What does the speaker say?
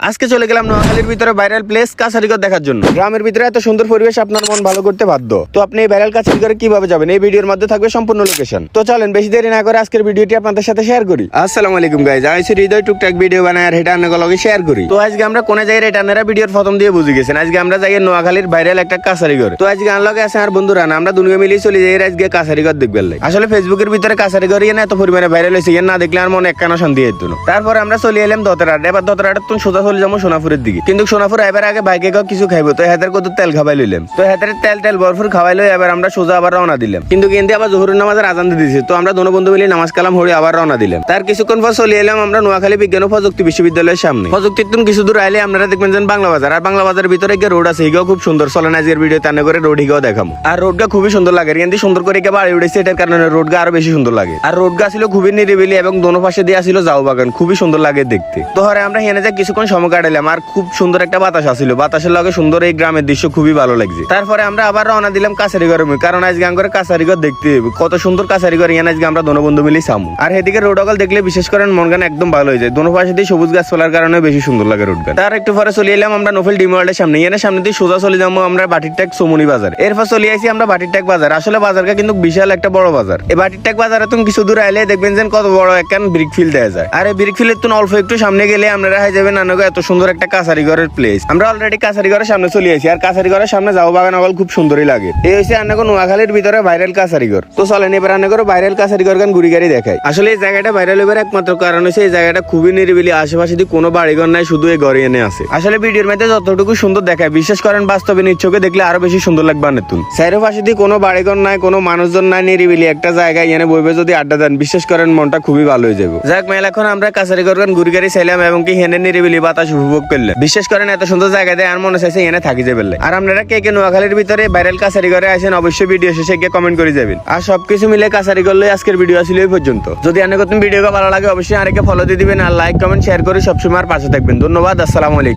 আজকে চলে গেলাম নোয়াখালীর ভিতরে ভাইরাল প্লেস কাছারিঘর দেখার জন্য। গ্রামের ভিতরে এত সুন্দর পরিবেশ আপনার মন ভালো করতে বাধ্য। তো আপনি এই ভাইরাল কাছারিঘরে কিভাবে যাবেন এই ভিডিওর মধ্যে থাকবে সম্পূর্ণ লোকেশন। তো চলেন বেশি দেরি না করে আজকের ভিডিওটি আপনাদের সাথে শেয়ার করি। আসসালামু আলাইকুম গাইস, আমি হৃদয় টুকটাক ভিডিও বানাই আর এটা আপনাদের লগে শেয়ার করি। তো আজকে আমরা কোন জায়গায় এটা আপনারা ভিডিওর প্রথম দিয়ে বুঝে গেছেন। আজকে আমরা যাই নোয়াখালীর ভাইরাল একটা কাছারিঘর। তো আজকে আমার লগে আছে আর বন্ধুরা না, আমরা দুনিয়া মিলিয়ে চলে যাই আজকে কাছারিঘর দেখবেন। আসলে ফেসবুকের ভিতরে কাছারিঘর না এত পরিমাণে ভাইরাল হয়েছে, না দেখলে আর মনে একখানা শান্তি হইতো না। তারপরে আমরা চলে এলাম দতরাট। এবার দতরাটের তুমি সোজা চলে যাবো সোনাপুরের দিকে। কিন্তু সোনাপুর এবার আগে বাইকে কিছু খাইবো, তো হাতের কত তেল খাওয়াই লইলাম। তো হাতের তেল ভরপুর খাওয়াই লই এবার আমরা সোজা আবার রওনা দিলাম। কিন্তু কেন্দ্রে আবার জোহরের নামাজের আজান দিয়ে দিয়েছে। তো আমরা দোনো বন্ধু মিলে নামাজ কালাম হয়ে আবার রওনা দিলাম। তার কিছুক্ষণ পর চলে এলাম আমরা নোয়াখালী বিজ্ঞান ও প্রযুক্তি বিশ্ববিদ্যালয়ের সামনে। প্রযুক্তির তুমি কিছু দূর আইলে আপনারা দেখবেন যে বাংলা বাজার, আর বাংলা বাজারের ভিতরে গিয়ে রোড আছে, এগুলো খুব সুন্দর। চলেন আজকের ভিডিও তানে করে রোড হিগাও দেখাবো। আর রোডটা খুবই সুন্দর লাগে, কিন্তু সুন্দর করে বাড়ি উঠেছে, এটার কারণে রোডটা আরো বেশি সুন্দর লাগে। আর রোডটা ছিল খুবই নিরিবিলি এবং দোনো পাশে দিয়ে আসছিল জাউ বাগান, খুবই সুন্দর লাগে দেখতে। তো হরে আমরা হেনে যা কিছুক্ষণ সময় কাটাইলাম, আর খুব সুন্দর একটা বাতাস আসছিল। বাতাসের লগে সুন্দর এই গ্রামের দৃশ্য খুবই ভালো লাগছে। তারপরে আমরা আবার রওনা দিলাম কাছারিঘরের মুখে, কারণ আজকে আমরা কাছারিঘর দেখতে হবে। কত সুন্দর কাছারিঘর ইয়ান আজকে আমরা দোনো বন্ধু মিলে সামু। আর এদিকে রোড অকল দেখলে বিশেষ করে মন গান একদম ভালো হয়ে যায়। দোনো পাশে দিয়ে সবুজ গাছ ফলার কারণে বেশি সুন্দর লাগে রোড গান। তার একটু পরে চলে এলাম আমরা নোফেল ডিমওয়ার্ল্ডের সামনে। ইয়ানের সামনে দিয়ে সোজা চলে যাবো আমরা বাটিরটাক চমুনি বাজার। এরপর চলে আসি আমরা বাটিরটাক বাজার। আসলে বাজারটা কিন্তু বিশাল একটা বড় বাজার। এই বাটিরটাক বাজারে তুমি কিছু দূর আইলে দেখবেন যে কত বড় একখান ব্রিক ফিল্ড দেওয়া যায়। আর এই ব্রিক ফিল্ডের তুমি অল্প একটু সামনে গেলে আপনারা হয়ে যাবেন নানগো এত সুন্দর একটা কাছারিঘরের প্লেস। আমরা অলরেডি কাছারিঘরের সামনে চলে আসি। আর কাছারিঘরের সামনে যাও বাগান অকল খুব সুন্দরই লাগে। এই হচ্ছে আনাগো নোয়াখালীর ভিতরে ভাইরাল কাছারিঘর। তো চলেন এবার আনাগো ভাইরাল কাছারিঘর গান ঘুরি গাড়ি দেখাই। আসলে এই জায়গাটা ভাইরাল হবার একমাত্র কারণ হচ্ছে এই জায়গাটা খুবই নিরিবিলি, আশেপাশে দিয়ে কোনো বাড়িঘর নাই, শুধু এই ঘরে এনে আছে। আসলে ভিডিওর মধ্যে যতটুকু সুন্দর দেখায়, বিশ্বাস করেন বাস্তবে নিচ্ছকে দেখলে আরো বেশি সুন্দর লাগবে। নতুন চাইরো পাশে দিয়ে কোনো বাড়িঘর নাই, কোনো মানুষজন নাই, নিরিবিলি একটা জায়গায় এনে বইবে যদি আড্ডা দেন, বিশ্বাস করেন মনটা খুবই ভালো হয়ে যাবে। যাক মেলা এখন আমরা কাছারিঘর গান ঘুরি গাড়ি চাইলাম এবং কি হেনে নিরিবিলি বাতাস উপভোগ করলাম। বিশ্বাস করেন এত সুন্দর জায়গা দেয় আর মনে চাইছে এনে থাকি যাবে। আর আপনারা কে কে নোয়াখালীর ভিতরে ভাইরাল কাছারিঘরে আসেন অবশ্যই ভিডিও শেষে গিয়ে কমেন্ট করে যাবেন। আর সবকিছু মিলে কাছারিঘর লই আজকের ভিডিও আসলে এই পর্যন্ত। যদি আপনার ভিডিও ভালো লাগে অবশ্যই আরেকে ফলো দিয়ে দিবেন, আর লাইক কমেন্ট শেয়ার করে সবসময় আর পাশে থাকবেন। ধন্যবাদ, আসসালামু আলাইকুম।